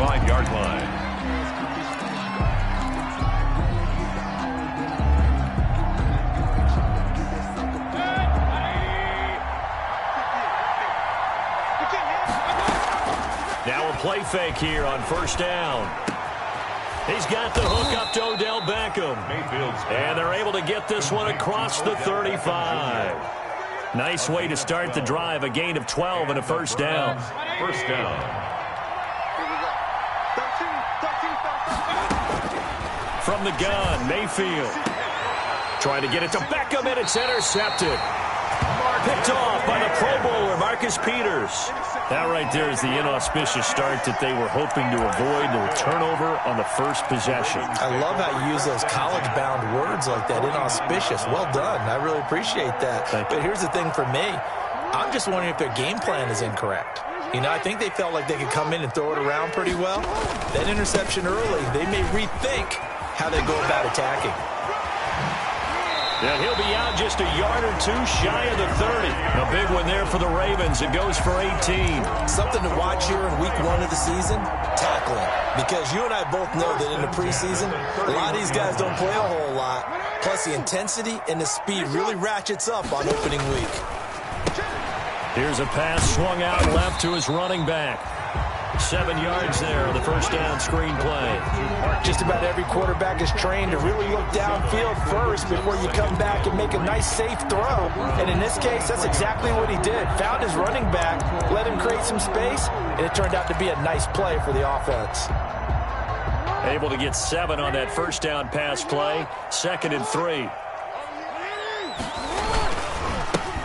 35-yard line. Now a play fake here on first down. He's got the hook up to Odell Beckham. And they're able to get this one across the 35. Nice way to start the drive. A gain of 12 and a first down. First down. From the gun, Mayfield. Trying to get it to Beckham, and it's intercepted. Picked off by the Pro Bowler, Marcus Peters. That right there is the inauspicious start that they were hoping to avoid, the turnover on the first possession. I love how you use those college-bound words like that, inauspicious. Well done. I really appreciate that. But here's the thing for me. I'm just wondering if their game plan is incorrect. You know, I think they felt like they could come in and throw it around pretty well. That interception early, they may rethink how they go about attacking. And he'll be out just a yard or two shy of the 30. A big one there for the Ravens. It goes for 18. Something to watch here in week 1 of the season, tackling. Because you and I both know that in the preseason, a lot of these guys don't play a whole lot. Plus, the intensity and the speed really ratchets up on opening week. Here's a pass swung out left to his running back. 7 yards there on the first down screen play. Just about every quarterback is trained to really look downfield first before you come back and make a nice, safe throw. And in this case, that's exactly what he did. Found his running back, let him create some space, and it turned out to be a nice play for the offense. Able to get 7 on that first down pass play. 2nd and 3.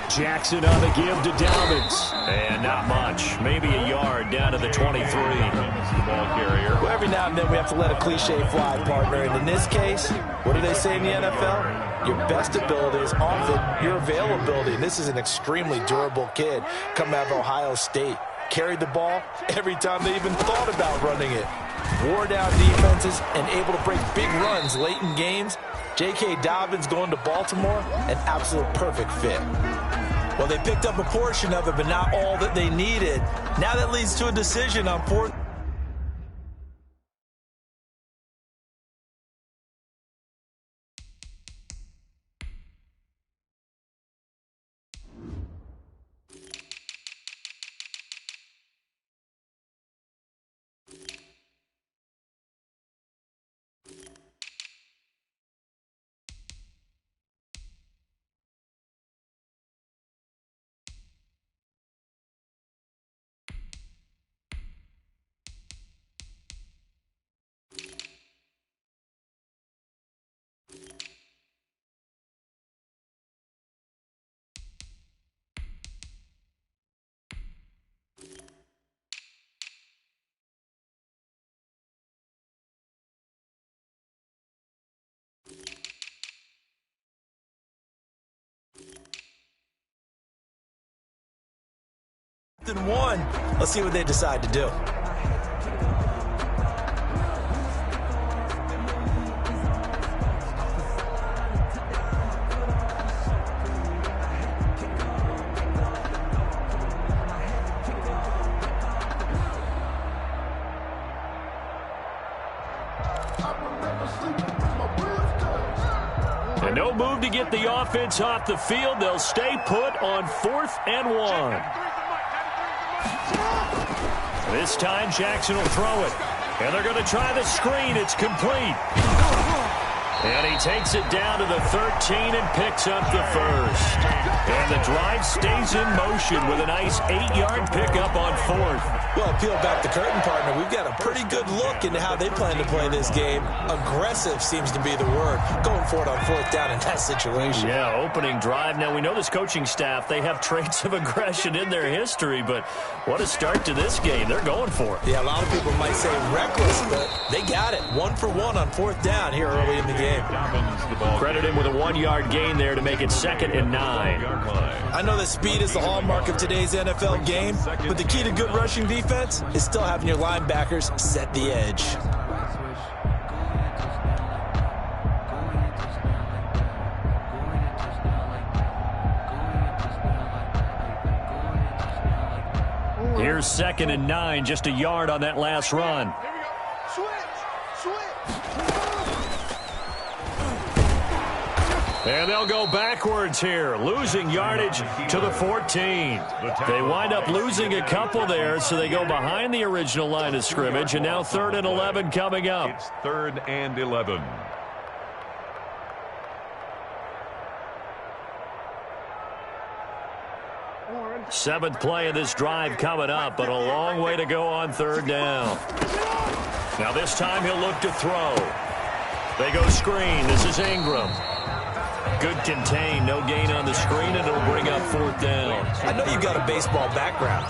Jackson on the give to Dobbins. And not much. Maybe a yard down to the 23. Ball carrier. Well, every now and then we have to let a cliche fly, partner. And in this case, what do they say in the NFL? Your best ability is often your availability. And this is an extremely durable kid coming out of Ohio State. Carried the ball every time they even thought about running it. Wore down defenses and able to break big runs late in games. J.K. Dobbins going to Baltimore, an absolute perfect fit. Well, they picked up a portion of it, but not all that they needed. Now that leads to a decision on 4th. And 1. Let's see what they decide to do. And no move to get the offense off the field. They'll stay put on 4th and 1. This time, Jackson will throw it. And they're going to try the screen. It's complete. And he takes it down to the 13 and picks up the first. And the drive stays in motion with a nice 8-yard pickup on 4th. Well, peel back the curtain, partner. We've got a pretty good look into how they plan to play this game. Aggressive seems to be the word. Going for it on 4th down in that situation. Yeah, opening drive. Now, we know this coaching staff, they have traits of aggression in their history, but what a start to this game. They're going for it. Yeah, a lot of people might say reckless, but they got it. 1 for 1 on 4th down here early in the game. Credit him with a 1-yard gain there to make it 2nd and 9. I know that speed is the hallmark of today's NFL game, but the key to good rushing defense is still having your linebackers set the edge. Here's 2nd and 9, just a yard on that last run. And they'll go backwards here, losing yardage to the 14. They wind up losing a couple there, so they go behind the original line of scrimmage, and now 3rd and 11 coming up. It's 3rd and 11. Seventh play of this drive coming up, but a long way to go on 3rd down. Now this time he'll look to throw. They go screen. This is Ingram. Good contain, no gain on the screen, and it'll bring up 4th down. I know you got a baseball background,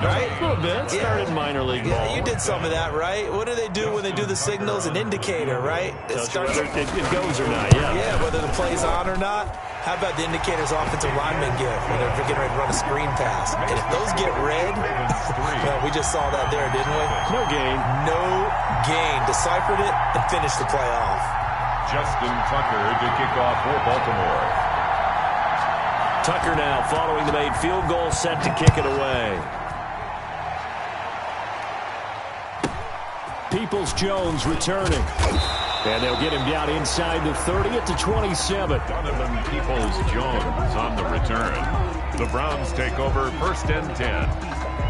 right? A little bit. Started minor league ball. Yeah, you did some of that, right? What do they do when they do the signals? An indicator, right? It goes or not, yeah. Yeah, whether the play's on or not. How about the indicators offensive linemen give when they're getting ready to run a screen pass? And if those get red, well, we just saw that there, didn't we? No gain. No gain. Deciphered it and finished the play off. Justin Tucker to kick off for Baltimore. Tucker now following the made field goal, set to kick it away. Peoples-Jones returning. And they'll get him down inside the 30 at the 27. Donovan Peoples-Jones on the return. The Browns take over 1st and 10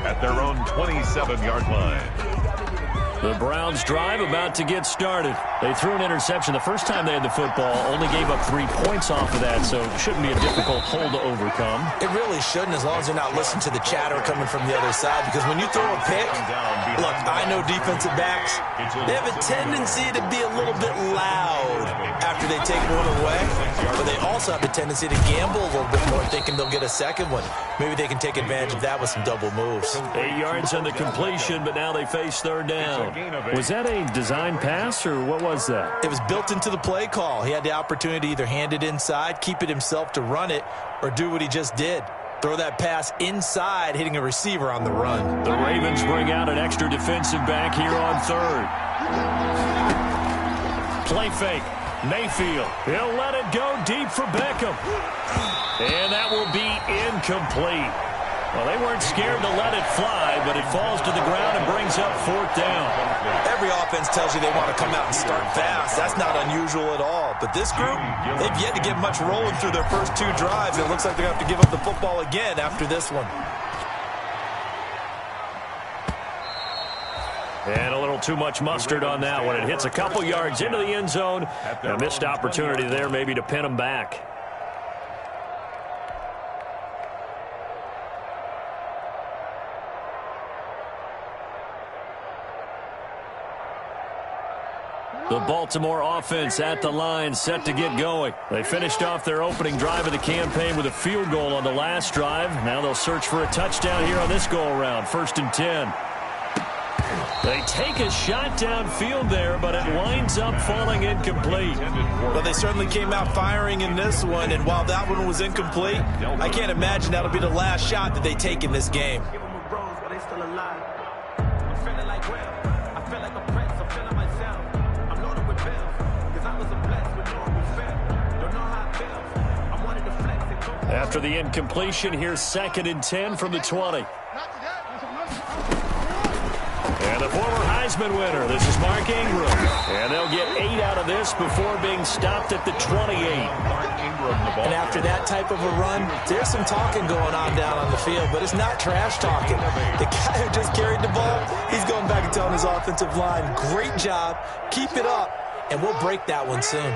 at their own 27-yard line. The Browns drive about to get started. They threw an interception the first time they had the football, only gave up 3 points off of that, so it shouldn't be a difficult hole to overcome. It really shouldn't, as long as you're not listening to the chatter coming from the other side, because when you throw a pick, look, I know defensive backs, they have a tendency to be a little bit loud after they take one away, but they also have a tendency to gamble a little bit more, thinking they'll get a second one. Maybe they can take advantage of that with some double moves. 8 yards on the completion, but now they face 3rd down. Was that a design pass, or what was that? It was built into the play call. He had the opportunity to either hand it inside, keep it himself to run it, or do what he just did. Throw that pass inside, hitting a receiver on the run. The Ravens bring out an extra defensive back here on 3rd. Play fake. Mayfield. He'll let it go deep for Beckham. And that will be incomplete. Well, they weren't scared to let it fly, but it falls to the ground and brings up 4th down. Every offense tells you they want to come out and start fast. That's not unusual at all. But this group, they've yet to get much rolling through their first 2 drives. It looks like they're going to have to give up the football again after this one. And a little too much mustard on that one. It hits a couple yards into the end zone. A missed opportunity there maybe to pin them back. The Baltimore offense at the line, set to get going. They finished off their opening drive of the campaign with a field goal on the last drive. Now they'll search for a touchdown here on this go-around. 1st and 10. They take a shot downfield there, but it winds up falling incomplete. Well, they certainly came out firing in this one, and while that one was incomplete, I can't imagine that'll be the last shot that they take in this game. After the incompletion, here's 2nd and 10 from the 20. And the former Heisman winner, this is Mark Ingram. And they'll get 8 out of this before being stopped at the 28. And after that type of a run, there's some talking going on down on the field, but it's not trash talking. The guy who just carried the ball, he's going back and telling his offensive line, great job, keep it up, and we'll break that one soon.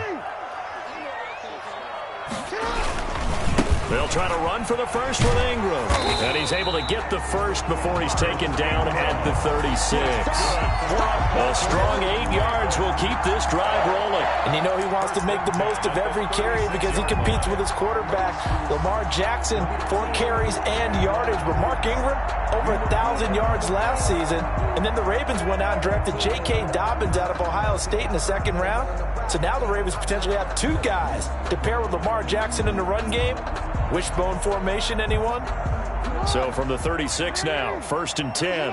They'll try to run for the first with Ingram. And he's able to get the first before he's taken down at the 36. A strong 8 yards will keep this drive rolling. And you know he wants to make the most of every carry because he competes with his quarterback, Lamar Jackson, 4 carries and yardage. But Mark Ingram, over 1,000 yards last season. And then the Ravens went out and drafted J.K. Dobbins out of Ohio State in the 2nd round. So now the Ravens potentially have 2 guys to pair with Lamar Jackson in the run game. Wishbone formation, anyone? So from the 36 now, 1st and 10.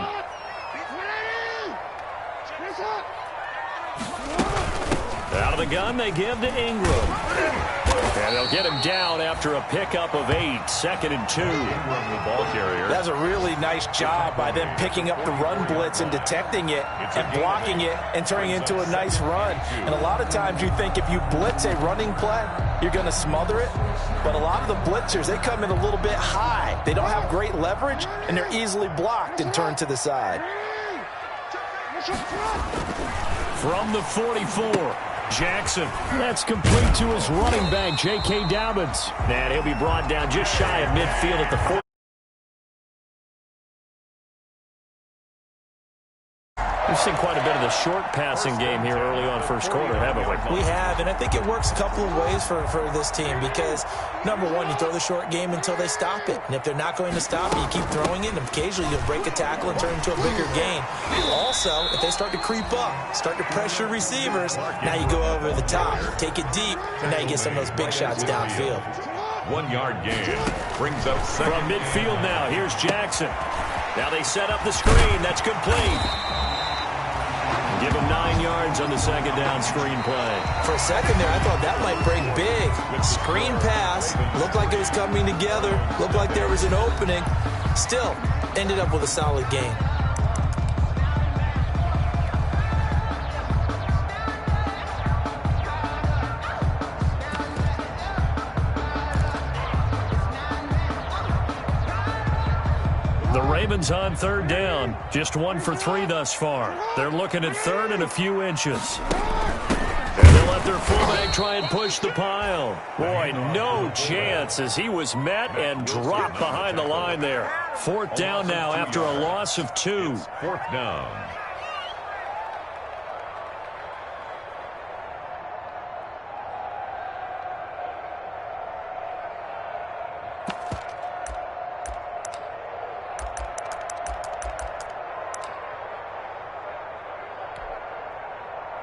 Out of the gun, they give to Ingram. And they'll get him down after a pickup of 8, 2nd and 2. The ball carrier. That's a really nice job by them picking up the run blitz and detecting it and blocking it and turning it into a nice run. And a lot of times you think if you blitz a running play, you're going to smother it. But a lot of the blitzers, they come in a little bit high. They don't have great leverage, and they're easily blocked and turned to the side. From the 44, Jackson. That's complete to his running back, J.K. Dobbins. And he'll be brought down just shy of midfield at the 40. We've seen quite a bit of the short passing game here early on first quarter, haven't we? We have, and I think it works a couple of ways for this team because, number one, you throw the short game until they stop it. And if they're not going to stop it, you keep throwing it, and occasionally you'll break a tackle and turn it into a bigger gain. Also, if they start to creep up, start to pressure receivers, now you go over the top, take it deep, and now you get some of those big shots downfield. 1 yard gain brings up second. From midfield now, here's Jackson. Now they set up the screen. That's complete. Give him 9 yards on the second down screen play. For a second there, I thought that might break big. Screen pass, looked like it was coming together, looked like there was an opening. Still, ended up with a solid gain. The Ravens on third down. Just 1 for 3 thus far. They're looking at third and a few inches. And they'll let their fullback try and push the pile. Boy, no chance as he was met and dropped behind the line there. 4th down now after a loss of 2. 4th down.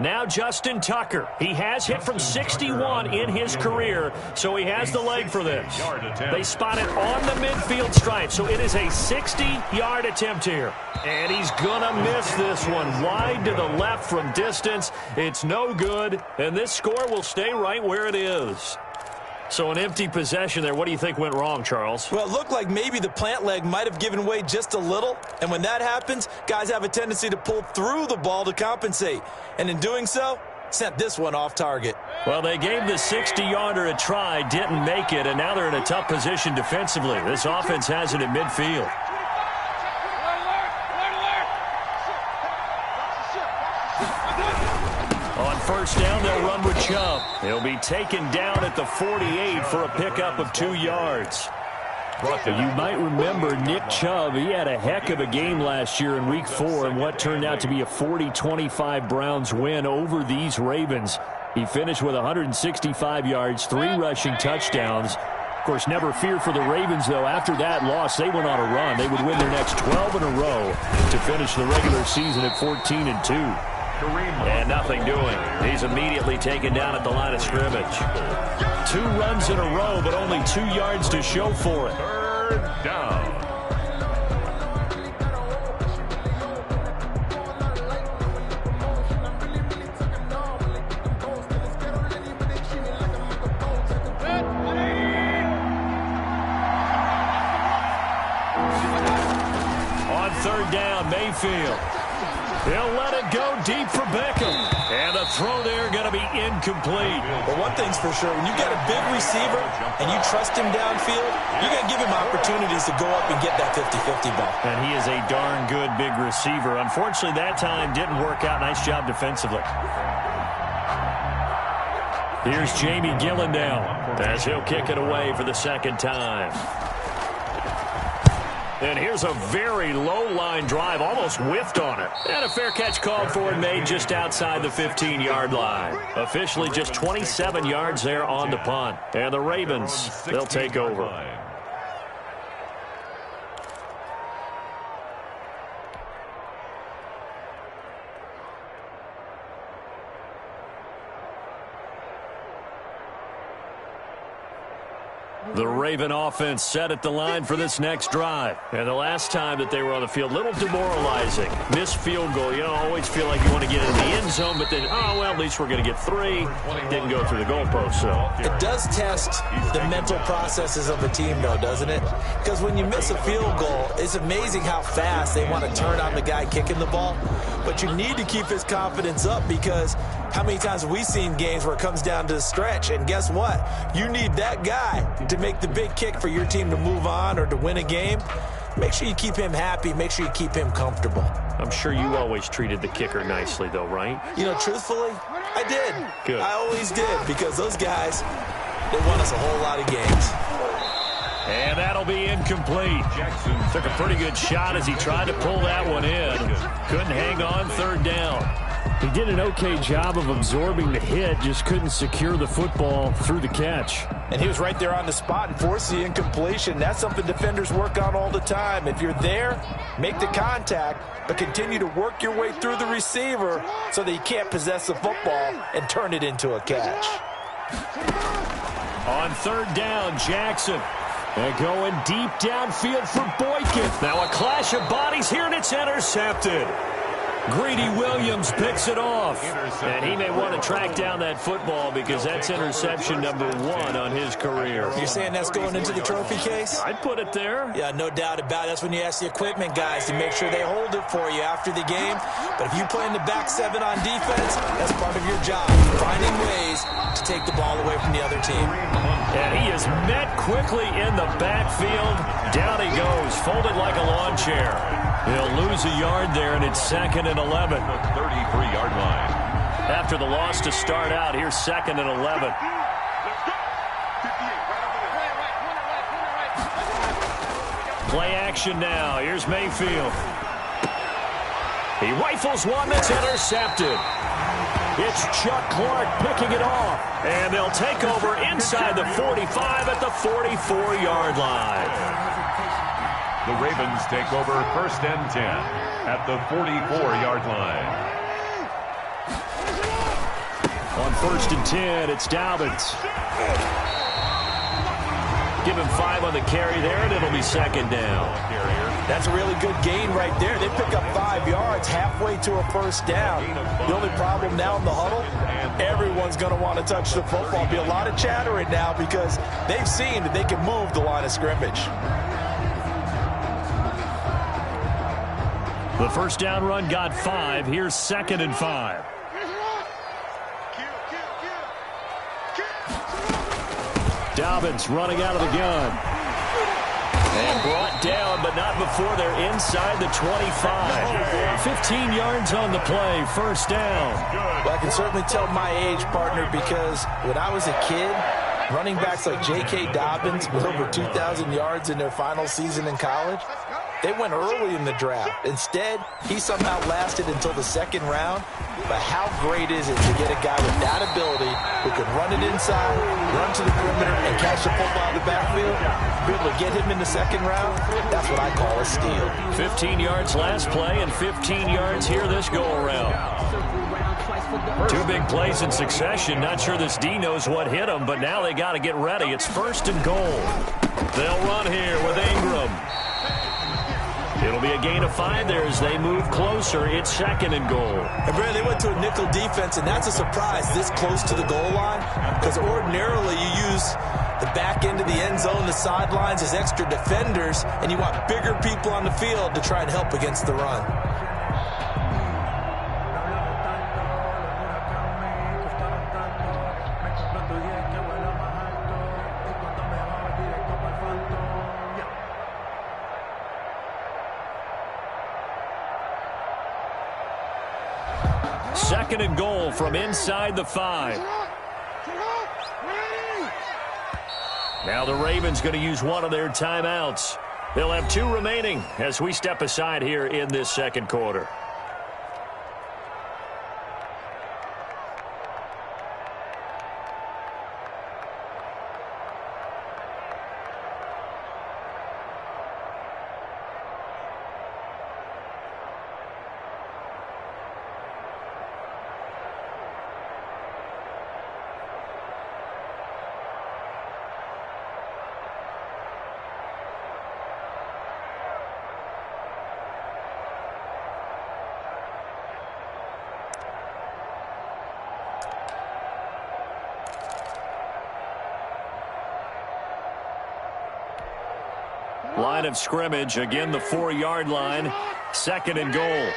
Now Justin Tucker. He has hit from 61 in his career, so he has the leg for this. They spot it on the midfield stripe, so it is a 60-yard attempt here. And he's going to miss this one wide to the left from distance. It's no good, and this score will stay right where it is. So an empty possession there. What do you think went wrong, Charles? Well, it looked like maybe the plant leg might have given way just a little. And when that happens, guys have a tendency to pull through the ball to compensate. And in doing so, sent this one off target. Well, they gave the 60-yarder a try, didn't make it, and now they're in a tough position defensively. This offense has it at midfield. On first down, they'll run with Chubb. He'll be taken down at the 48 for a pickup of 2 yards. You might remember Nick Chubb. He had a heck of a game last year in Week 4 in what turned out to be a 40-25 Browns win over these Ravens. He finished with 165 yards, 3 rushing touchdowns. Of course, never fear for the Ravens, though. After that loss, they went on a run. They would win their next 12 in a row to finish the regular season at 14-2. And nothing doing. He's immediately taken down at the line of scrimmage. 2 runs in a row, but only 2 yards to show for it. 3rd down. On 3rd down, Mayfield. He'll let it go deep for Beckham. And the throw there going to be incomplete. Well, one thing's for sure. When you've got a big receiver and you trust him downfield, you're going to give him opportunities to go up and get that 50-50 ball. And he is a darn good big receiver. Unfortunately, that time didn't work out. Nice job defensively. Here's Jamie Gillen now as he'll kick it away for the 2nd time. And here's a very low-line drive, almost whiffed on it. And a fair catch called for and made just outside the 15-yard line. Officially just 27 yards there on the punt. And the Ravens, they'll take over. The Raven offense set at the line for this next drive. And the last time that they were on the field, a little demoralizing. Missed field goal. You always feel like you want to get in the end zone, but then, oh, well, at least we're going to get 3. Didn't go through the goalpost, so. It does test the mental processes of a team, though, doesn't it? Because when you miss a field goal, it's amazing how fast they want to turn on the guy kicking the ball. But you need to keep his confidence up, because how many times have we seen games where it comes down to the stretch? And guess what? You need that guy to make the big kick for your team to move on or to win a game. Make sure you keep him happy. Make sure you keep him comfortable. I'm sure you always treated the kicker nicely, though, right? You know, truthfully, I did. Good. I always did, because those guys, they won us a whole lot of games. And that'll be incomplete. Jackson took a pretty good shot as he tried to pull that one in. Couldn't hang on, 3rd down. He did an okay job of absorbing the hit, just couldn't secure the football through the catch. And he was right there on the spot and forced the incompletion. That's something defenders work on all the time. If you're there, make the contact, but continue to work your way through the receiver so that you can't possess the football and turn it into a catch. On 3rd down, Jackson. They're going deep downfield for Boykin. Now a clash of bodies here, and it's intercepted. Greedy Williams picks it off. And he may want to track down that football, because that's interception number 1 on his career. You're saying that's going into the trophy case? I'd put it there. Yeah, no doubt about it. That's when you ask the equipment guys to make sure they hold it for you after the game. But if you play in the back 7 on defense, that's part of your job, finding ways to take the ball away from the other team. And he is met quickly in the backfield. Down he goes, folded like a lawn chair. He'll lose a yard there, and it's 2nd and 11. 33-yard line. After the loss to start out, here's 2nd and 11. Play action now. Here's Mayfield. He rifles one that's intercepted. It's Chuck Clark picking it off. And they'll take over inside the 45 at the 44-yard line. The Ravens take over 1st and 10 at the 44-yard line. On 1st and 10, it's Dobbins. Give him 5 on the carry there, and it'll be 2nd down. That's a really good gain right there. They pick up 5 yards halfway to a 1st down. The only problem now in the huddle, everyone's going to want to touch the football. Be a lot of chattering now, because they've seen that they can move the line of scrimmage. The 1st down run got 5. Here's 2nd and 5. Dobbins running out of the gun. And brought down, but not before they're inside the 25. 15 yards on the play, 1st down. Well, I can certainly tell my age, partner, because when I was a kid, running backs like J.K. Dobbins with over 2,000 yards in their final season in college, they went early in the draft. Instead, he somehow lasted until the 2nd round. But how great is it to get a guy with that ability who can run it inside, run to the perimeter, and catch the football out of the backfield? Be able to get him in the 2nd round, that's what I call a steal. 15 yards last play and 15 yards here this go-around. 2 big plays in succession. Not sure this D knows what hit him, but now they got to get ready. It's 1st and goal. They'll run here with Ingram. It'll be a gain of 5 there as they move closer. It's 2nd and goal. And Brad, they went to a nickel defense, and that's a surprise this close to the goal line, because ordinarily you use the back end of the end zone, the sidelines as extra defenders, and you want bigger people on the field to try and help against the run. Second and goal from inside the 5. Now the Ravens going to use one of their timeouts. They'll have 2 remaining as we step aside here in this 2nd quarter. Line of scrimmage, again the 4-yard line. 2nd and goal.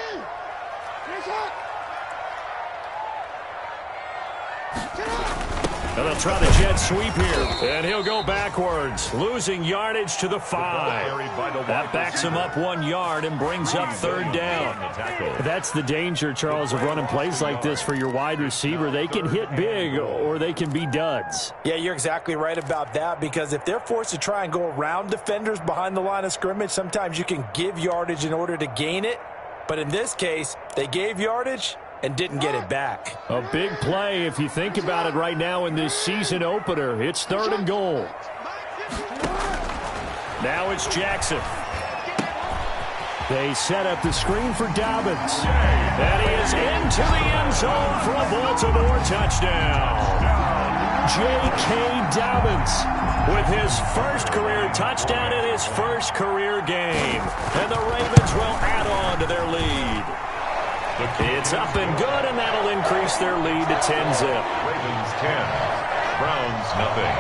And they'll try the jet sweep here. And he'll go backwards, losing yardage to the 5. That backs him up 1 yard and brings up 3rd down. That's the danger, Charles, of running plays like this for your wide receiver. They can hit big or they can be duds. Yeah, you're exactly right about that, because if they're forced to try and go around defenders behind the line of scrimmage, sometimes you can give yardage in order to gain it. But in this case, they gave yardage and didn't get it back. A big play if you think about it right now in this season opener. It's 3rd and goal. Now it's Jackson. They set up the screen for Dobbins. And he is into the end zone for a Baltimore touchdown. J.K. Dobbins with his first career touchdown in his first career game. And the Ravens will add on to their lead. It's up and good, and that'll increase their lead to 10-zip. Ravens 10, Browns nothing.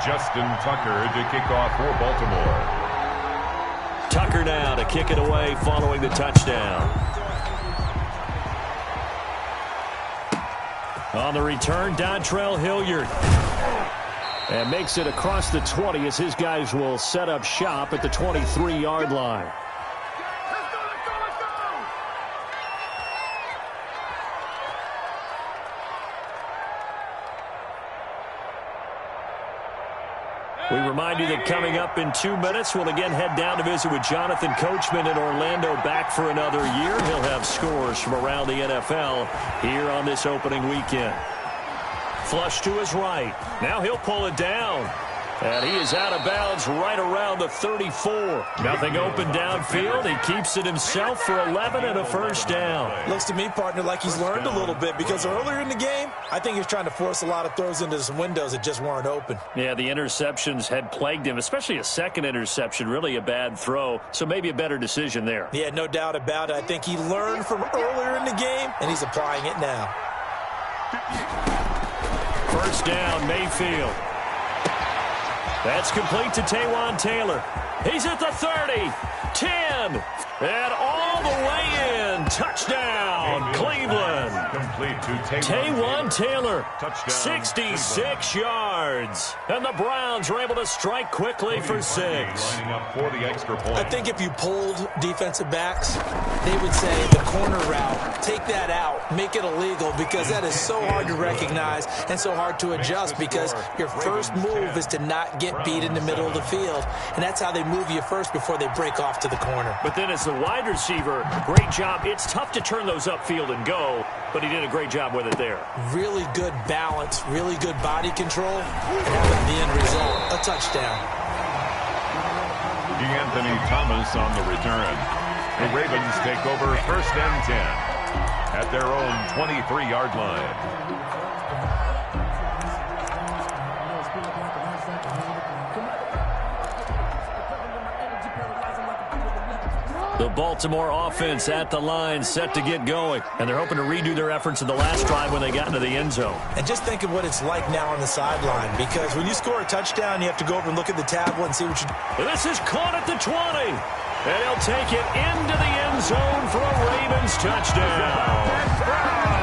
Justin Tucker to kick off for Baltimore. Tucker now to kick it away following the touchdown. On the return, Dontrell Hilliard. And makes it across the 20 as his guys will set up shop at the 23-yard line. We remind you that coming up in 2 minutes, we'll again head down to visit with Jonathan Coachman in Orlando, back for another year. He'll have scores from around the NFL here on this opening weekend. Flush to his right. Now he'll pull it down. And he is out of bounds right around the 34. Nothing open downfield. He keeps it himself for 11 and a first down. Looks to me, partner, like he's learned a little bit, because earlier in the game, I think he's trying to force a lot of throws into some windows that just weren't open. Yeah, the interceptions had plagued him, especially a second interception, really a bad throw. So maybe a better decision there. Yeah, no doubt about it. I think he learned from earlier in the game, and he's applying it now. First down, Mayfield. That's complete to Taywan Taylor. He's at the 30, 10, and all the way in. Touchdown, Cleveland. Complete to Taywan Taylor, Touchdown, 66 yards. And the Browns were able to strike quickly for 6. Lining up for the extra point. I think if you polled defensive backs, they would say the corner route, take that out, make it illegal, because that is so hard to recognize and so hard to adjust, because your first move is to not get beat in the middle of the field, and that's how they move you first before they break off to the corner. But then as the wide receiver, great job. It's tough to turn those upfield and go, but he did a great job with it there. Really good balance, really good body control, and having the end result, a touchdown. Anthony Thomas on the return. The Ravens take over 1st and 10 at their own 23-yard line. The Baltimore offense at the line, set to get going. And they're hoping to redo their efforts in the last drive when they got into the end zone. And just think of what it's like now on the sideline, because when you score a touchdown, you have to go over and look at the tablet and see what you do. This is caught at the 20. And he'll take it into the end zone for a Ravens touchdown.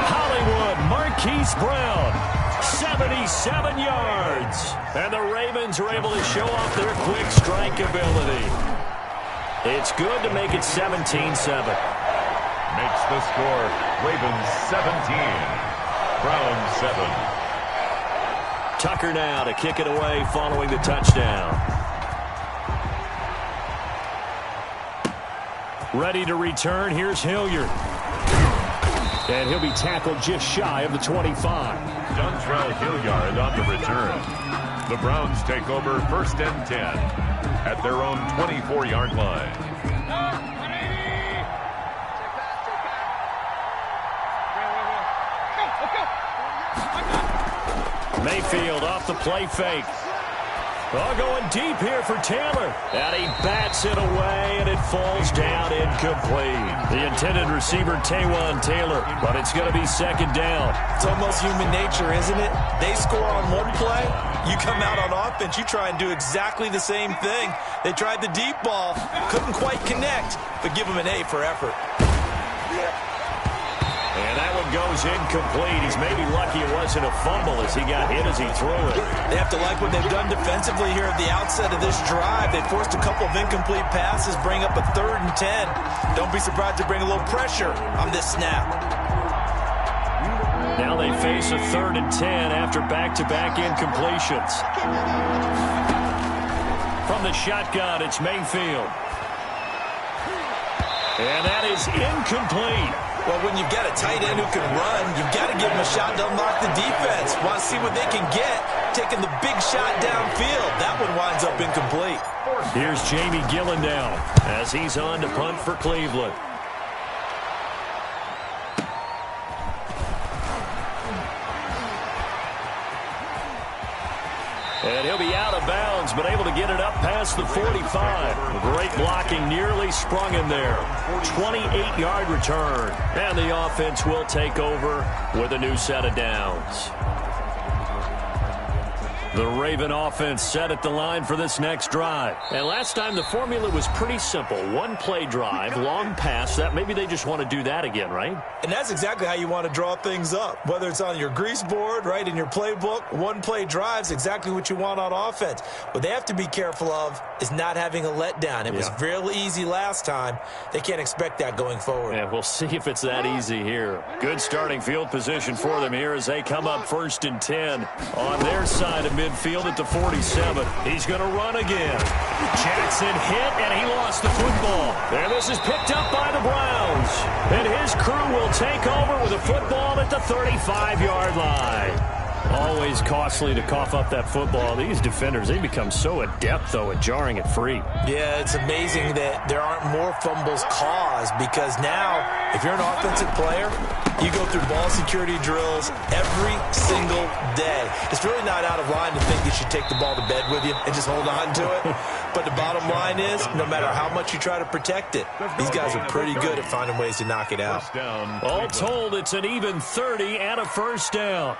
Hollywood Marquise Brown, 77 yards. And the Ravens are able to show off their quick strike ability. It's good to make it 17-7. Makes the score Ravens 17, Browns 7. Tucker now to kick it away following the touchdown. Ready to return. Here's Hilliard. And he'll be tackled just shy of the 25. Dontrell Hilliard on the return. The Browns take over 1st and 10 at their own 24-yard line. Mayfield off the play fake. Oh, going deep here for Taylor. And he bats it away, and it falls down incomplete. The intended receiver, Taywan Taylor, but it's going to be second down. It's almost human nature, isn't it? They score on one play. You come out on offense, you try and do exactly the same thing. They tried the deep ball, couldn't quite connect, but give them an A for effort. And that one goes incomplete. He's maybe lucky it wasn't a fumble as he got hit as he threw it. They have to like what they've done defensively here at the outset of this drive. They forced a couple of incomplete passes, bring up a 3rd and 10. Don't be surprised to bring a little pressure on this snap. Now they face a 3rd and 10 after back-to-back incompletions. From the shotgun, it's Mayfield. And that is incomplete. Well, when you've got a tight end who can run, you've got to give him a shot to unlock the defense. Want to see what they can get, taking the big shot downfield. That one winds up incomplete. Here's Jamie Gillen now as he's on to punt for Cleveland. And he'll be out of bounds, but able to get it up past the 45. Great blocking, nearly sprung in there. 28-yard return. And the offense will take over with a new set of downs. The Raven offense set at the line for this next drive. And last time the formula was pretty simple. One-play drive, long pass. That maybe they just want to do that again, right? And that's exactly how you want to draw things up. Whether it's on your grease board, right, in your playbook, one-play drive's exactly what you want on offense. What they have to be careful of is not having a letdown. It was real easy last time. They can't expect that going forward. Yeah, we'll see if it's that easy here. Good starting field position for them here as they come up 1st and 10 on their side of midfield at the 47. He's going to run again. Jackson hit, and he lost the football. And this is picked up by the Browns. And his crew will take over with a football at the 35-yard line. Always costly to cough up that football. These defenders, they become so adept, though, at jarring it free. Yeah, it's amazing that there aren't more fumbles caused because now, if you're an offensive player, you go through ball security drills every single day. It's really not out of line to think you should take the ball to bed with you and just hold on to it. But the bottom line is, no matter how much you try to protect it, these guys are pretty good at finding ways to knock it out. All told, it's an even 30 and a first down.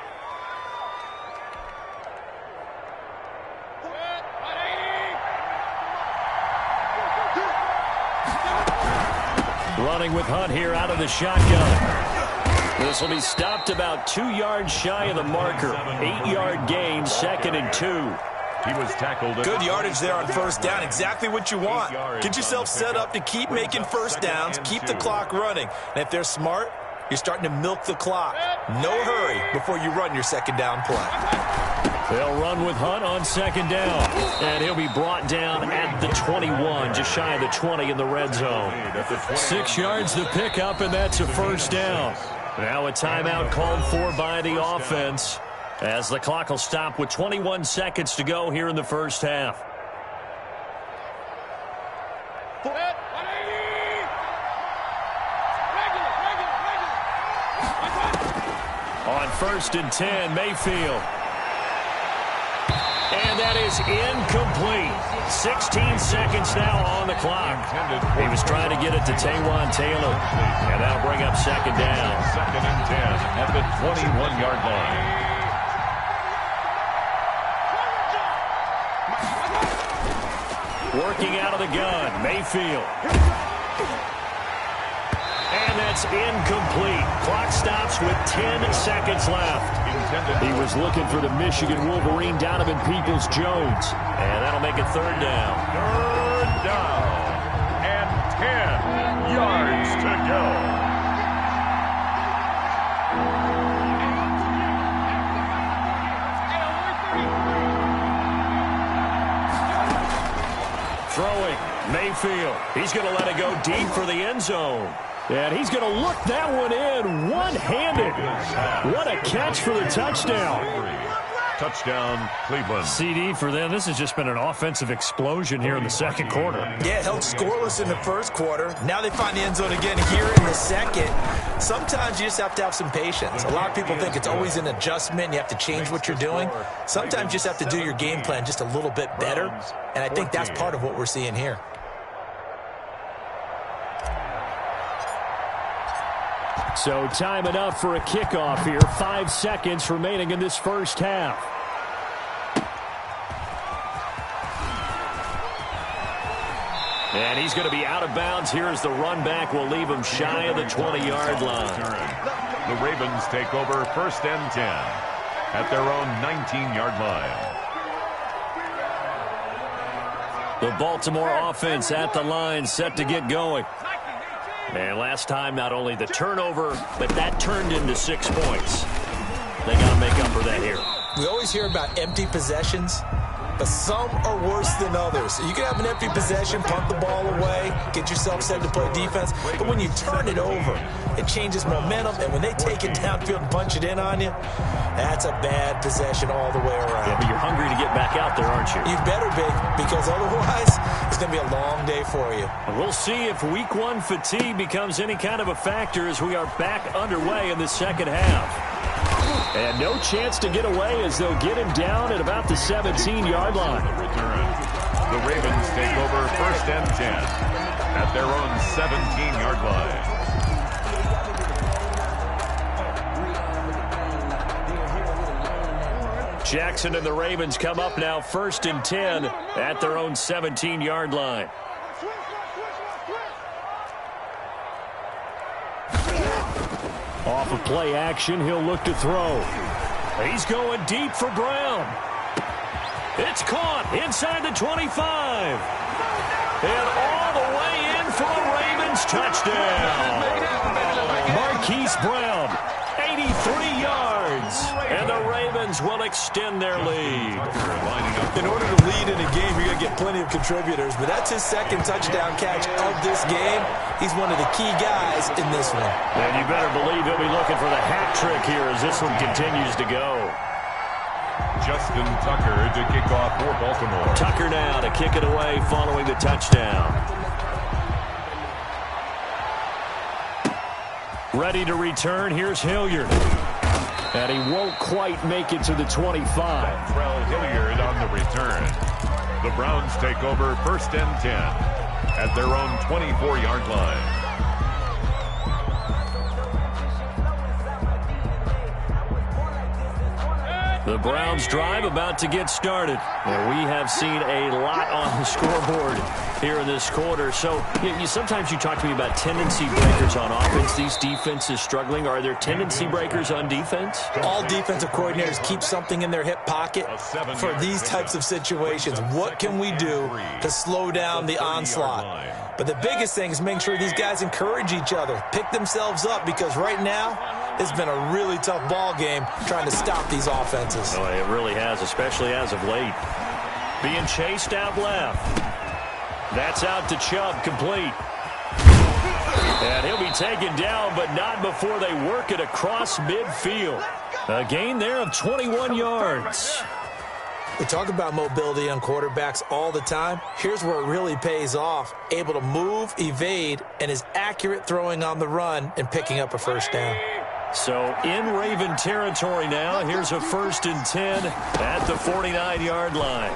Running with Hunt here out of the shotgun. This will be stopped about 2 yards shy of the marker. 8-yard gain, 2nd and 2. He was tackled. Good yardage there on first down. Exactly what you want. Get yourself set up to keep making first downs, keep the clock running. And if they're smart, you're starting to milk the clock. No hurry before you run your second down play. They'll run with Hunt on 2nd down. And he'll be brought down at the 21, just shy of the 20 in the red zone. 6 yards to pick up, and that's a first down. Now a timeout called for by the offense as the clock will stop with 21 seconds to go here in the first half. On 1st and 10, Mayfield. And that is incomplete. 16 seconds now on the clock. He was trying to get it to Taywan Taylor. And that'll bring up 2nd down. 2nd and 10 at the 21-yard line. Working out of the gun, Mayfield. And that's incomplete. Clock stops with 10 seconds left. He was looking for the Michigan Wolverine, Donovan Peoples-Jones. And that'll make it 3rd down. 3rd down. And 10 yards to go. Throwing, Mayfield. He's going to let it go deep for the end zone. And he's going to look that one in one-handed. What a catch for the touchdown. Touchdown, Cleveland. CD for them. This has just been an offensive explosion here in the second quarter. Yeah, held scoreless in the first quarter. Now they find the end zone again here in the second. Sometimes you just have to have some patience. A lot of people think it's always an adjustment. You have to change what you're doing. Sometimes you just have to do your game plan just a little bit better. And I think that's part of what we're seeing here. So time enough for a kickoff here. 5 seconds remaining in this first half. And he's going to be out of bounds here as the run back will leave him shy of the 20-yard line. The Ravens take over 1st and 10 at their own 19-yard line. The Baltimore offense at the line, set to get going. And last time, not only the turnover, but that turned into 6 points. They got to make up for that here. We always hear about empty possessions, but some are worse than others. You can have an empty possession, punt the ball away, get yourself set to play defense, but when you turn it over, it changes momentum, and when they take it downfield and punch it in on you, that's a bad possession all the way around. Yeah, but you're hungry to get back out there, aren't you? You better be, because otherwise, it's going to be a long day for you. We'll see if Week 1 fatigue becomes any kind of a factor as we are back underway in the second half. And no chance to get away as they'll get him down at about the 17-yard line. The Ravens take over 1st and 10 at their own 17-yard line. Jackson and the Ravens come up now 1st and 10 at their own 17-yard line. Off of play action, he'll look to throw. He's going deep for Brown. It's caught inside the 25. And all the way in for a Ravens touchdown. Marquise Brown, 83 yards. And the Ravens will extend their lead. In order to lead in a game, you're going to get plenty of contributors, but that's his second touchdown catch of this game. He's one of the key guys in this one. And you better believe he'll be looking for the hat trick here as this one continues to go. Justin Tucker to kick off for Baltimore. Tucker now to kick it away following the touchdown. Ready to return. Here's Hilliard. And he won't quite make it to the 25. Trell Hilliard on the return. The Browns take over 1st and 10 at their own 24-yard line. The Browns drive about to get started. And we have seen a lot on the scoreboard here in this quarter. So sometimes you talk to me about tendency breakers on offense. These defenses struggling. Are there tendency breakers on defense? All defensive coordinators keep something in their hip pocket for these types of situations. What can we do to slow down the onslaught? But the biggest thing is making sure these guys encourage each other, pick themselves up, because right now it's been a really tough ball game trying to stop these offenses. Oh, it really has, especially as of late. Being chased out left. That's out to Chubb, complete. And he'll be taken down, but not before they work it across midfield. A gain there of 21 yards. We talk about mobility on quarterbacks all the time. Here's where it really pays off. Able to move, evade, and is accurate throwing on the run and picking up a first down. So in Raven territory now. Here's a 1st and 10 at the 49-yard line.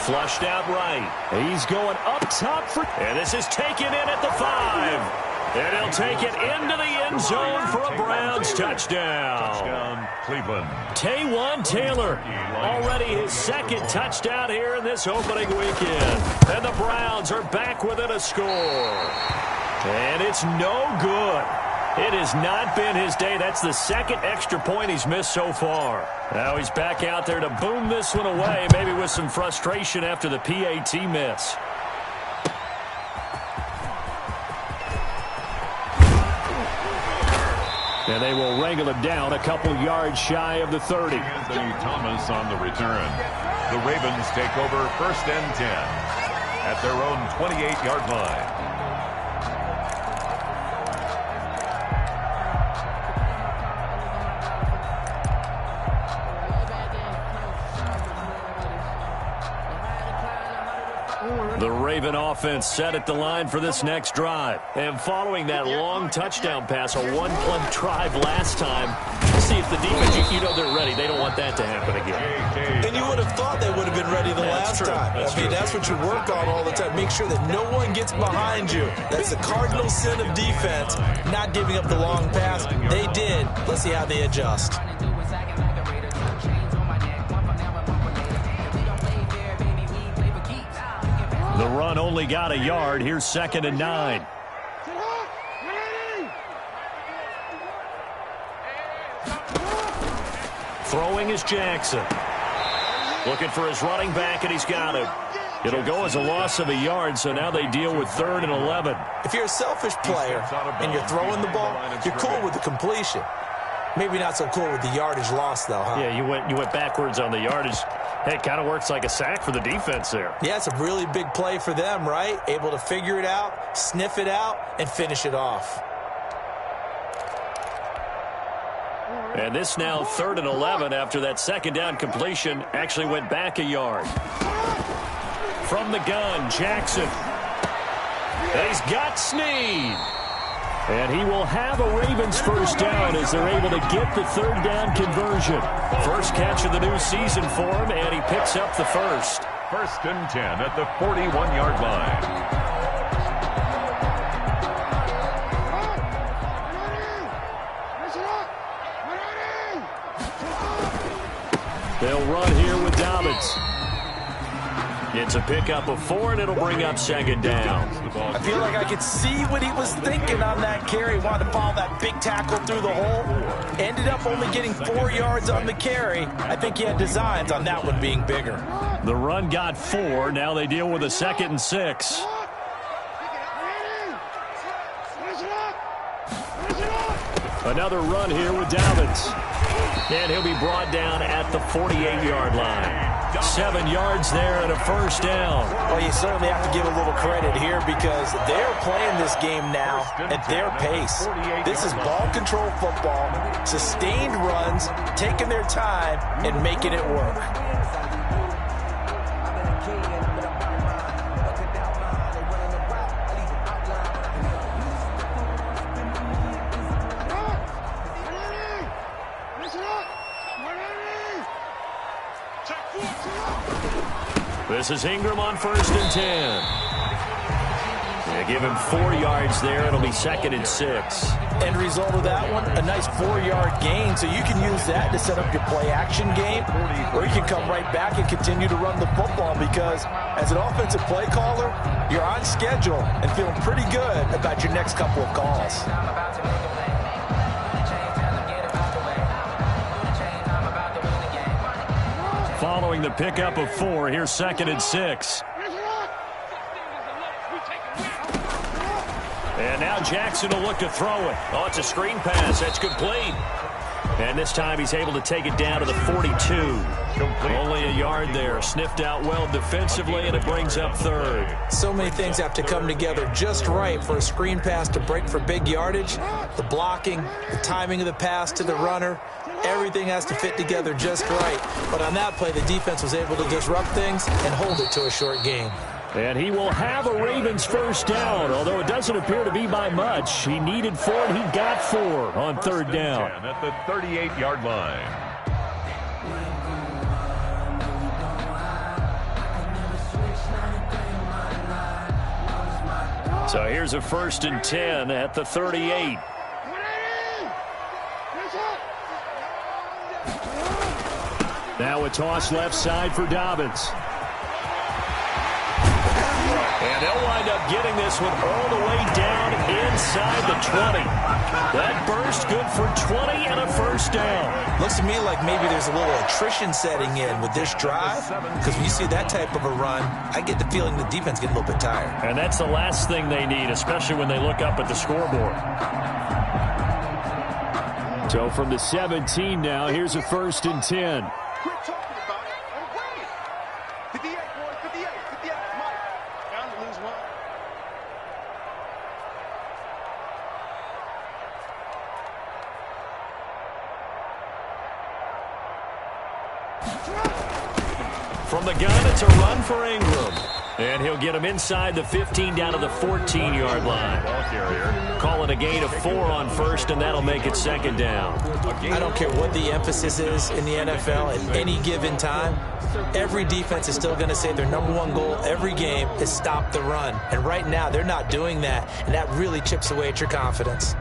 Flushed out right. He's going up top for... And this is taken in at the 5. And he'll take it into the end zone for a Browns touchdown. Touchdown, Cleveland. Taywan Taylor, already his second touchdown here in this opening weekend. And the Browns are back within a score. And it's no good. It has not been his day. That's the second extra point he's missed so far. Now he's back out there to boom this one away, maybe with some frustration after the PAT miss. And they will wrangle him down a couple yards shy of the 30. Anthony Thomas on the return. The Ravens take over 1st and 10 at their own 28-yard line. The Raven offense set at the line for this next drive. And following that long touchdown pass, a one-play drive last time, see if the defense, you know they're ready. They don't want that to happen again. And you would have thought they would have been ready the last time. I mean, that's what you work on all the time. Make sure that no one gets behind you. That's the cardinal sin of defense, not giving up the long pass. They did. Let's see how they adjust. The run only got a yard. Here's 2nd and 9. Throwing is Jackson. Looking for his running back, and he's got him. It'll go as a loss of a yard, so now they deal with 3rd and 11. If you're a selfish player and you're throwing the ball, you're cool with the completion. Maybe not so cool with the yardage loss, though, huh? Yeah, you went backwards on the yardage. Hey, it kind of works like a sack for the defense there. Yeah, it's a really big play for them, right? Able to figure it out, sniff it out, and finish it off. And this now 3rd and 11 after that 2nd down completion actually went back a yard. From the gun, Jackson. And he's got Snead. And he will have a Ravens first down as they're able to get the 3rd down conversion. First catch of the new season for him, and he picks up the first. 1st and 10 at the 41-yard line. They'll run here with Dobbins. It's a pickup of 4, and it'll bring up 2nd down. I feel like I could see what he was thinking on that carry. Wanted to follow that big tackle through the hole. Ended up only getting 4 yards on the carry. I think he had designs on that one being bigger. The run got 4. Now they deal with a 2nd and 6. Another run here with Dobbins. And he'll be brought down at the 48-yard line. 7 yards there and a first down. Well, you certainly have to give a little credit here because they're playing this game now at their pace. This is ball control football, sustained runs, taking their time, and making it work. This is Ingram on 1st and 10. They give him 4 yards there. It'll be 2nd and 6. End result of that one, a nice 4-yard gain. So you can use that to set up your play-action game, or you can come right back and continue to run the football because as an offensive play caller, you're on schedule and feeling pretty good about your next couple of calls. Following the pickup of 4, here's 2nd and 6. And now Jackson will look to throw it. Oh, it's a screen pass. That's complete. And this time he's able to take it down to the 42. Only a yard there. Sniffed out well defensively, and it brings up 3rd. So many things have to come together just right for a screen pass to break for big yardage. The blocking, the timing of the pass to the runner, everything has to fit together just right. But on that play, the defense was able to disrupt things and hold it to a short game. And he will have a Ravens first down, although it doesn't appear to be by much. He needed 4, and he got 4 on 3rd down. At the 38-yard line. So here's a 1st and 10 at the 38. Now a toss left side for Dobbins. And they'll wind up getting this one all the way down inside the 20. That burst good for 20 and a first down. Looks to me like maybe there's a little attrition setting in with this drive, because when you see that type of a run, I get the feeling the defense gets a little bit tired. And that's the last thing they need, especially when they look up at the scoreboard. So from the 17 now, here's a 1st and 10. From the gun, it's a run for Ingram. And he'll get him inside the 15 down to the 14-yard line. Ball carrier. Call it a gain of 4 on first, and that'll make it second down. I don't care what the emphasis is in the NFL at any given time. Every defense is still going to say their number one goal every game is stop the run. And right now, they're not doing that, and that really chips away at your confidence.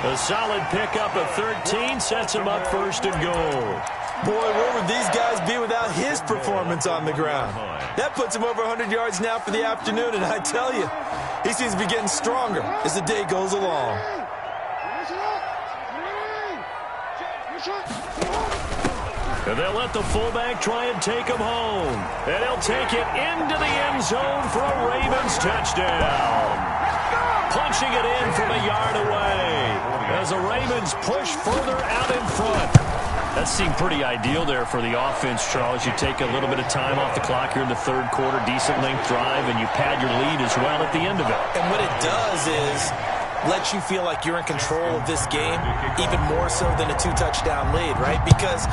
A solid pickup of 13 sets him up first and goal. Boy, where would these guys be without his performance on the ground? That puts him over 100 yards now for the afternoon, and I tell you, he seems to be getting stronger as the day goes along. And they'll let the fullback try and take him home. And he'll take it into the end zone for a Ravens touchdown. Punching it in from a yard away as the Ravens push further out in front. That seemed pretty ideal there for the offense, Charles. You take a little bit of time off the clock here in the third quarter, decent length drive, and you pad your lead as well at the end of it. And what it does is let you feel like you're in control of this game, even more so than a 2-touchdown lead, right? Because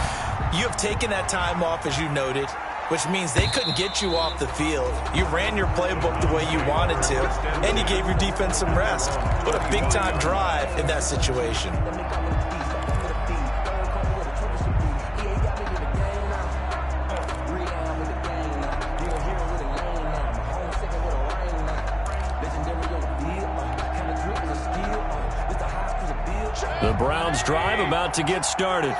you have taken that time off, as you noted, which means they couldn't get you off the field. You ran your playbook the way you wanted to, and you gave your defense some rest. What a big-time drive in that situation. The Browns drive about to get started.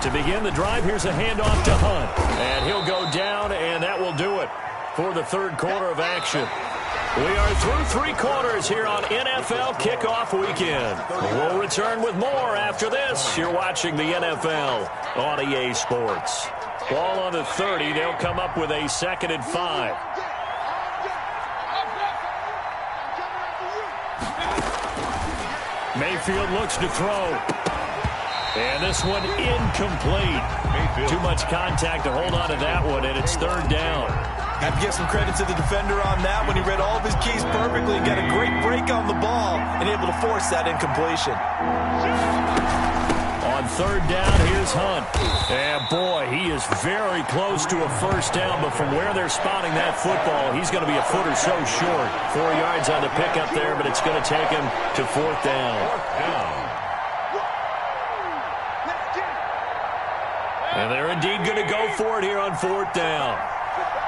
To begin the drive, here's a handoff to Hunt. And he'll go down, and that will do it for the third quarter of action. We are through 3 quarters here on NFL Kickoff Weekend. We'll return with more after this. You're watching the NFL on EA Sports. Ball on the 30. They'll come up with a 2nd and 5. Mayfield looks to throw. And this one incomplete. Too much contact to hold on to that one, and it's 3rd down. I have to give some credit to the defender on that when he read all of his keys perfectly and got a great break on the ball and able to force that incompletion. On 3rd down, here's Hunt. And boy, he is very close to a 1st down, but from where they're spotting that football, he's going to be a foot or so short. 4 yards on the pickup there, but it's going to take him to 4th down. And they're indeed going to go for it here on 4th down.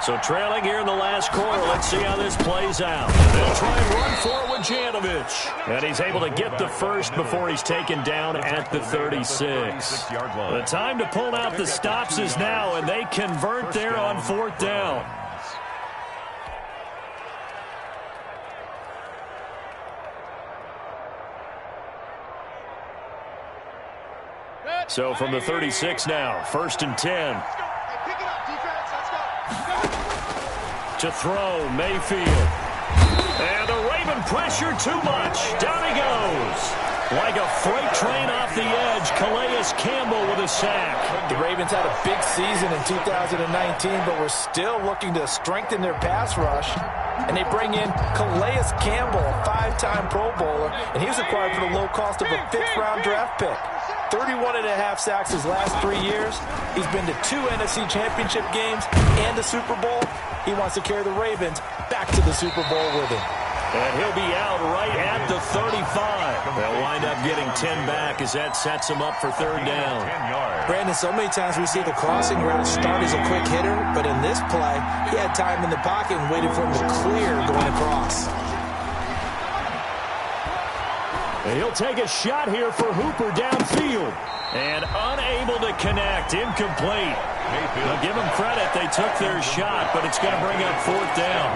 So trailing here in the last quarter, let's see how this plays out. They'll try and run for it with Janovich. And he's able to get the first before he's taken down at the 36. The time to pull out the stops is now, and they convert there on 4th down. So from the 36 now, 1st and 10. To throw, Mayfield. And the Raven pressure too much. Down he goes. Like a freight train off the edge, Calais Campbell with a sack. The Ravens had a big season in 2019, but we're still looking to strengthen their pass rush. And they bring in Calais Campbell, a 5-time Pro Bowler, and he was acquired for the low cost of a 5th-round draft pick. 31.5 sacks his last 3 years. He's been to 2 NFC Championship games and a Super Bowl. He wants to carry the Ravens back to the Super Bowl with him. And he'll be out right at the 35. They'll wind up getting 10 back as that sets him up for 3rd down. Brandon, so many times we see the crossing route start as a quick hitter, but in this play, he had time in the pocket and waited for him to clear going across. And he'll take a shot here for Hooper downfield. And unable to connect, incomplete. Now give them credit, they took their shot, but it's going to bring up 4th down.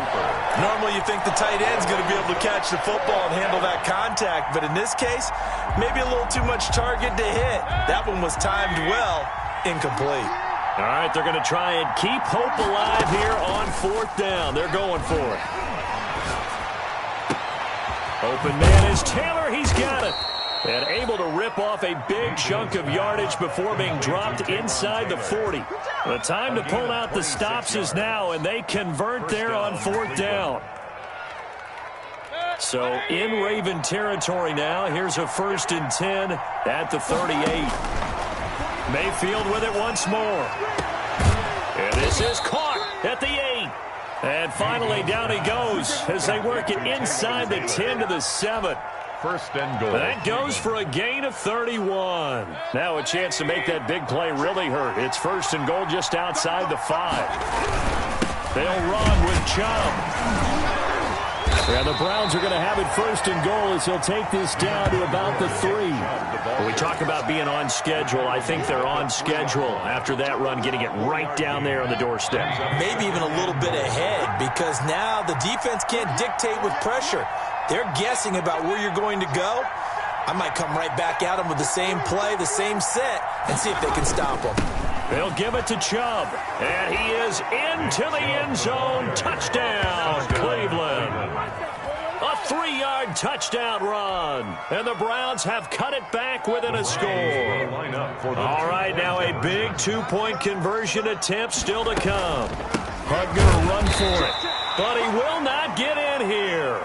Normally you think the tight end's going to be able to catch the football and handle that contact, but in this case, maybe a little too much target to hit. That one was timed well, incomplete. All right, they're going to try and keep hope alive here on 4th down. They're going for it. Open man is Taylor. He's got it. And able to rip off a big chunk of yardage before being dropped inside the 40. The time to pull out the stops is now, and they convert there on 4th down. So in Raven territory now. Here's a 1st and 10 at the 38. Mayfield with it once more. And this is caught at the 8. And finally down he goes as they work it inside the 10 to the 7. 1st and goal. That goes for a gain of 31. Now a chance to make that big play really hurt. It's 1st and goal just outside the 5. They'll run with Chubb. And the Browns are going to have it 1st and goal as they'll take this down to about the 3. When we talk about being on schedule, I think they're on schedule after that run, getting it right down there on the doorstep. Maybe even a little bit ahead, because now the defense can't dictate with pressure. They're guessing about where you're going to go. I might come right back at them with the same play, the same set, and see if they can stop them. They'll give it to Chubb, and he is into the end zone. Touchdown, Cleveland. A 3-yard touchdown run, and the Browns have cut it back within a score. All right, now a big 2-point conversion attempt still to come. Hunt going to run for it, but he will not get in here.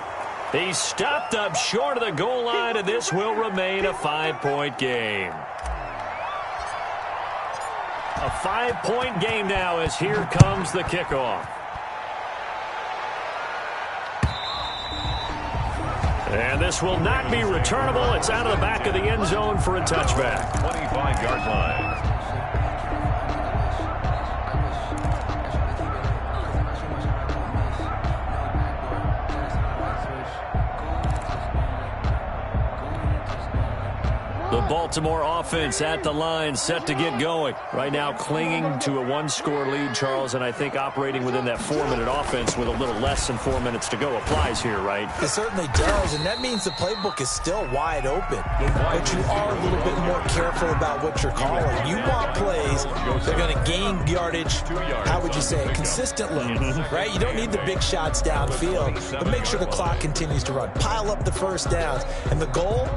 He's stopped up short of the goal line, and this will remain a 5-point game. A 5-point game now as here comes the kickoff. And this will not be returnable. It's out of the back of the end zone for a touchback. 25-yard line. The Baltimore offense at the line, set to get going. Right now clinging to a 1-score lead, Charles, and I think operating within that 4-minute offense with a little less than 4 minutes to go applies here, right? It certainly does, and that means the playbook is still wide open. But you are a little bit more careful about what you're calling. You want plays that are going to gain yardage, how would you say it, consistently, right? You don't need the big shots downfield, but make sure the clock continues to run. Pile up the first downs, and the goal,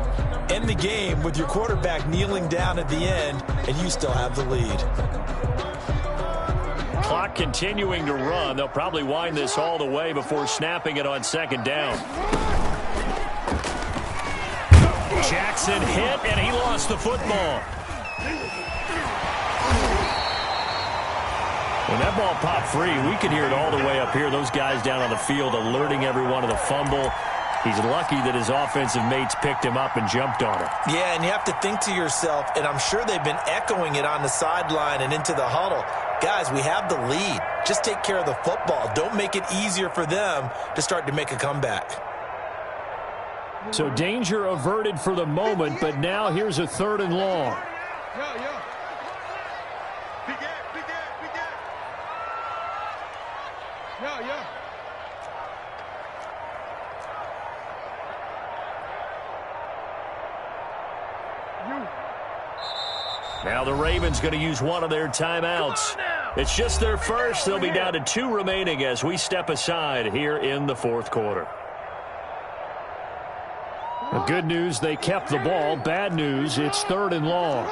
end the game with your quarterback kneeling down at the end, and you still have the lead. Clock continuing to run. They'll probably wind this all the way before snapping it on 2nd down. Jackson hit, and he lost the football. When that ball popped free, we could hear it all the way up here. Those guys down on the field alerting everyone of the fumble. He's lucky that his offensive mates picked him up and jumped on him. Yeah, and you have to think to yourself, and I'm sure they've been echoing it on the sideline and into the huddle. Guys, we have the lead. Just take care of the football. Don't make it easier for them to start to make a comeback. So danger averted for the moment, but now here's a 3rd and long. Now the Ravens going to use one of their timeouts. It's just their first. They'll be down to 2 remaining as we step aside here in the 4th quarter. The good news, they kept the ball. Bad news, it's 3rd and long.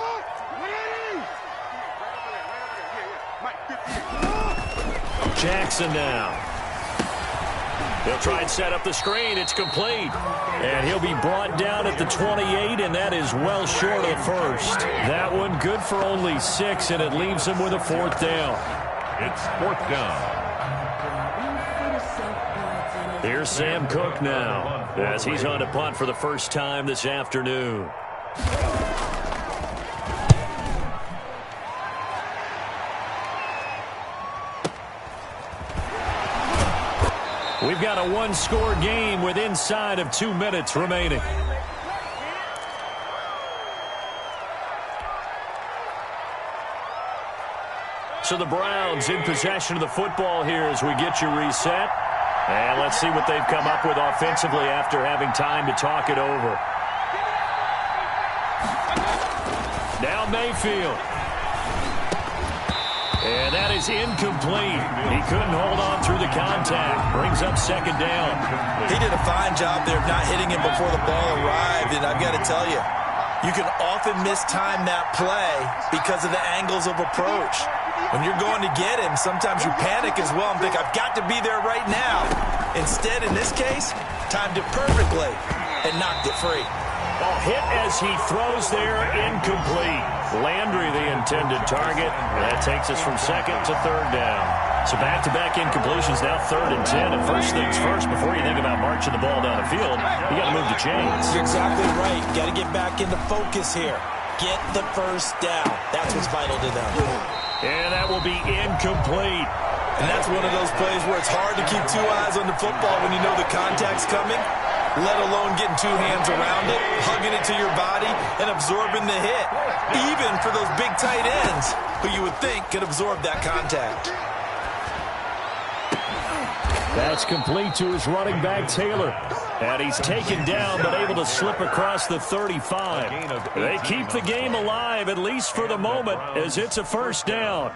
Jackson now. They'll try and set up the screen. It's complete. And he'll be brought down at the 28, and that is well short of the first. That one good for only 6, and it leaves him with a 4th down. It's 4th down. Here's Sam Cook now as he's on to punt for the first time this afternoon. We've got a 1-score game with inside of 2 minutes remaining. So the Browns in possession of the football here as we get you reset. And let's see what they've come up with offensively after having time to talk it over. Now Mayfield. And that is incomplete. He couldn't hold on through the contact. Brings up second down. He did a fine job there of not hitting him before the ball arrived, and I've got to tell you, you can often mistime that play because of the angles of approach. When you're going to get him, sometimes you panic as well and think, I've got to be there right now. Instead, in this case, timed it perfectly and knocked it free. A hit as he throws there, incomplete. Landry, the intended target. That takes us from second to third down. So back-to-back incompletions, now 3rd and 10. And first things first, before you think about marching the ball down the field, you got to move the chains. You're exactly right. Got to get back into focus here. Get the first down. That's what's vital to them. And that will be incomplete. And that's one of those plays where it's hard to keep two eyes on the football when you know the contact's coming, let alone getting two hands around it, hugging it to your body, and absorbing the hit. Even for those big tight ends, who you would think could absorb that contact. That's complete to his running back, Taylor. And he's taken down, but able to slip across the 35. They keep the game alive, at least for the moment, as it's a first down.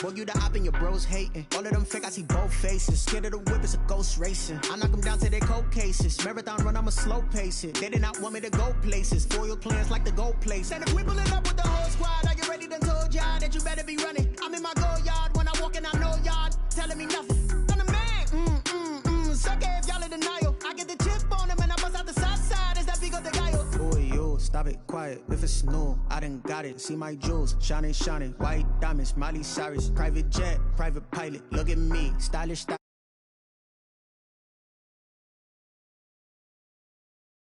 Boy, you the op and your bros hating. All of them fake, I see both faces. Scared of the whip, it's a ghost racing. I knock them down to their cold cases. Marathon run, I'ma slow pace it. They did not want me to go places. Foil plans like the gold place. And if we pulling up with the whole squad, are you ready? Done told y'all that you better be running. I'm in my go yard. When I walk in, I know y'all telling me nothing. I'm the man. Suck it if y'all in denial. I get the chip on them and I bust out the south side. Is that big of the guy? Boy, yo, stop it, quiet. If it's new, I done got it. See my jewels, shining, white diamonds, Miley Cyrus, private jet, private pilot. Look at me, stylish style.